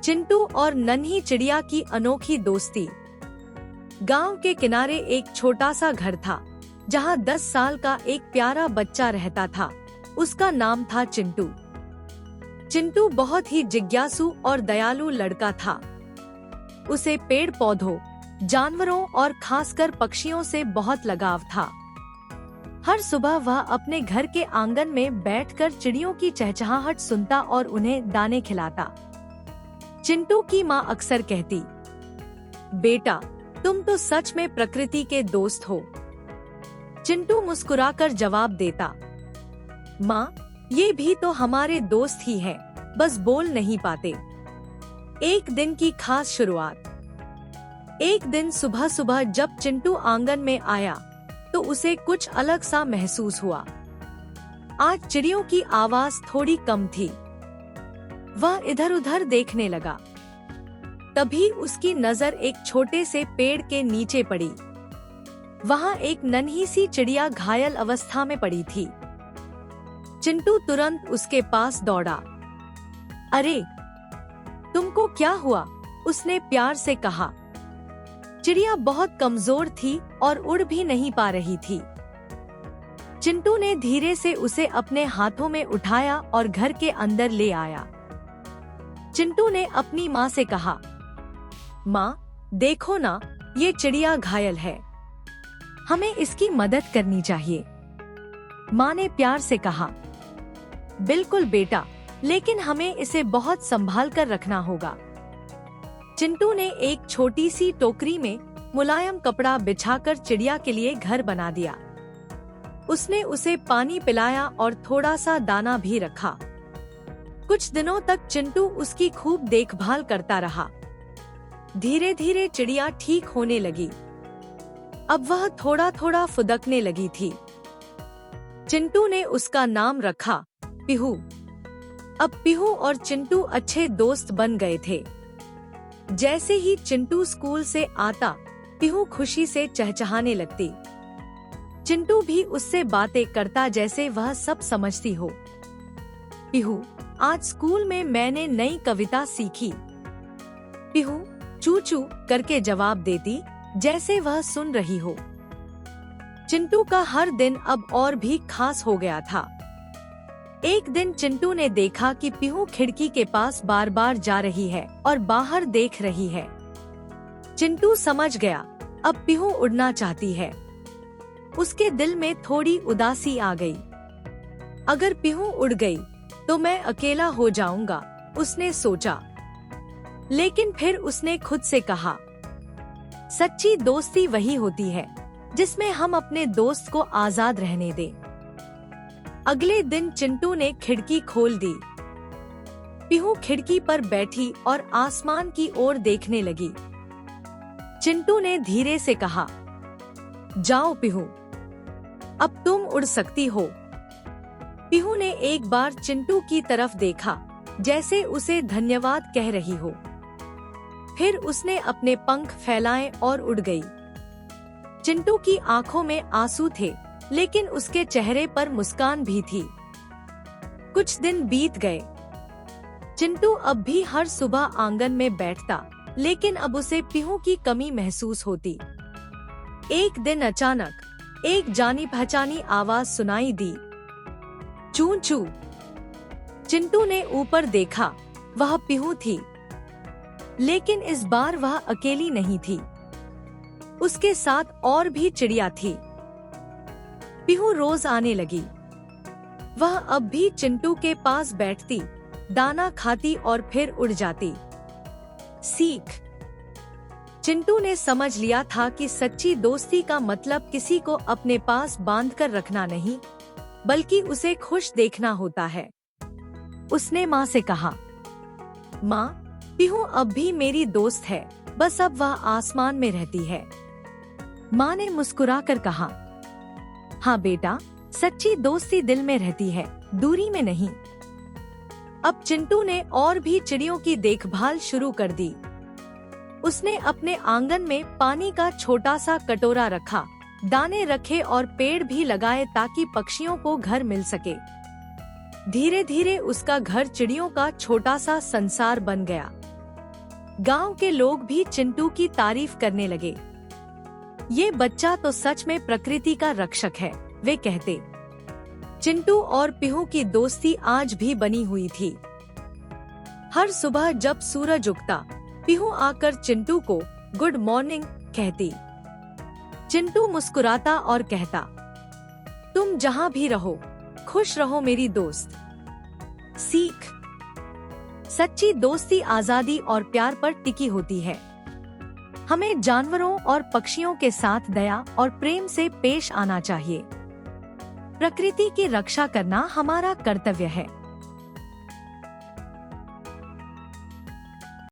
चिंटू और नन्ही चिड़िया की अनोखी दोस्ती। गांव के किनारे एक छोटा सा घर था जहां 10 साल का एक प्यारा बच्चा रहता था। उसका नाम था चिंटू। चिंटू बहुत ही जिज्ञासु और दयालु लड़का था। उसे पेड़ पौधों, जानवरों और खासकर पक्षियों से बहुत लगाव था। हर सुबह वह अपने घर के आंगन में बैठकर चिड़ियों की चहचहाहट सुनता और उन्हें दाने खिलाता। चिंटू की माँ अक्सर कहती, बेटा तुम तो सच में प्रकृति के दोस्त हो। चिंटू मुस्कुराकर जवाब देता, माँ ये भी तो हमारे दोस्त ही हैं, बस बोल नहीं पाते। एक दिन की खास शुरुआत। एक दिन सुबह सुबह जब चिंटू आंगन में आया तो उसे कुछ अलग सा महसूस हुआ। आज चिड़ियों की आवाज थोड़ी कम थी। वह इधर उधर देखने लगा। तभी उसकी नजर एक छोटे से पेड़ के नीचे पड़ी। वहां एक नन्ही सी चिड़िया घायल अवस्था में पड़ी थी। चिंटू तुरंत उसके पास दौड़ा। अरे तुमको क्या हुआ? उसने प्यार से कहा। चिड़िया बहुत कमजोर थी और उड़ भी नहीं पा रही थी। चिंटू ने धीरे से उसे अपने हाथों में उठाया और घर के अंदर ले आया। चिंटू ने अपनी माँ से कहा, माँ देखो ना, ये चिड़िया घायल है, हमें इसकी मदद करनी चाहिए। माँ ने प्यार से कहा, बिल्कुल बेटा, लेकिन हमें इसे बहुत संभाल कर रखना होगा। चिंटू ने एक छोटी सी टोकरी में मुलायम कपड़ा बिछाकर चिड़िया के लिए घर बना दिया। उसने उसे पानी पिलाया और थोड़ा सा दाना भी रखा। कुछ दिनों तक चिंटू उसकी खूब देखभाल करता रहा। धीरे धीरे चिड़िया ठीक होने लगी। अब वह थोड़ा थोड़ा फुदकने लगी थी। चिंटू ने उसका नाम रखा पीहू। अब पीहू और चिंटू अच्छे दोस्त बन गए थे। जैसे ही चिंटू स्कूल से आता, पीहू खुशी से चहचहाने लगती। चिंटू भी उससे बातें करता जैसे वह सब समझती हो। पीहू, आज स्कूल में मैंने नई कविता सीखी। पीहू चू चू करके जवाब देती जैसे वह सुन रही हो। चिंटू का हर दिन अब और भी खास हो गया था। एक दिन चिंटू ने देखा कि पीहू खिड़की के पास बार बार जा रही है और बाहर देख रही है। चिंटू समझ गया, अब पीहू उड़ना चाहती है। उसके दिल में थोड़ी उदासी आ गई। अगर पीहू उड़ गई तो मैं अकेला हो जाऊंगा, उसने सोचा। लेकिन फिर उसने खुद से कहा, सच्ची दोस्ती वही होती है जिसमें हम अपने दोस्त को आजाद रहने दें। अगले दिन चिंटू ने खिड़की खोल दी। पीहू खिड़की पर बैठी और आसमान की ओर देखने लगी। चिंटू ने धीरे से कहा, जाओ पीहू, अब तुम उड़ सकती हो। पीहू ने एक बार चिंटू की तरफ देखा, जैसे उसे धन्यवाद कह रही हो। फिर उसने अपने पंख फैलाए और उड़ गई। चिंटू की आंखों में आंसू थे, लेकिन उसके चेहरे पर मुस्कान भी थी। कुछ दिन बीत गए। चिंटू अब भी हर सुबह आंगन में बैठता, लेकिन अब उसे पीहू की कमी महसूस होती। एक दिन अचानक एक जानी पहचानी आवाज सुनाई दी, चू चू। चिंटू ने ऊपर देखा, वह पीहू थी। लेकिन इस बार वह अकेली नहीं थी, उसके साथ और भी चिड़िया थी। पीहू रोज आने लगी। वह अब भी चिंटू के पास बैठती, दाना खाती और फिर उड़ जाती। सीख। चिंटू ने समझ लिया था कि सच्ची दोस्ती का मतलब किसी को अपने पास बांधकर रखना नहीं, बल्कि उसे खुश देखना होता है। उसने माँ से कहा, माँ पीहू अब भी मेरी दोस्त है, बस अब वह आसमान में रहती है। माँ ने मुस्कुराकर कहा, हाँ बेटा, सच्ची दोस्ती दिल में रहती है, दूरी में नहीं। अब चिंटू ने और भी चिड़ियों की देखभाल शुरू कर दी। उसने अपने आंगन में पानी का छोटा सा कटोरा रखा, दाने रखे और पेड़ भी लगाए ताकि पक्षियों को घर मिल सके। धीरे धीरे उसका घर चिड़ियों का छोटा सा संसार बन गया। गांव के लोग भी चिंटू की तारीफ करने लगे। ये बच्चा तो सच में प्रकृति का रक्षक है, वे कहते। चिंटू और पीहू की दोस्ती आज भी बनी हुई थी। हर सुबह जब सूरज उगता, पीहू आकर चिंटू को गुड मॉर्निंग कहती। चिंटू मुस्कुराता और कहता, तुम जहाँ भी रहो, खुश रहो मेरी दोस्त। सीख: सच्ची दोस्ती आजादी और प्यार पर टिकी होती है। हमें जानवरों और पक्षियों के साथ दया और प्रेम से पेश आना चाहिए। प्रकृति की रक्षा करना हमारा कर्तव्य है।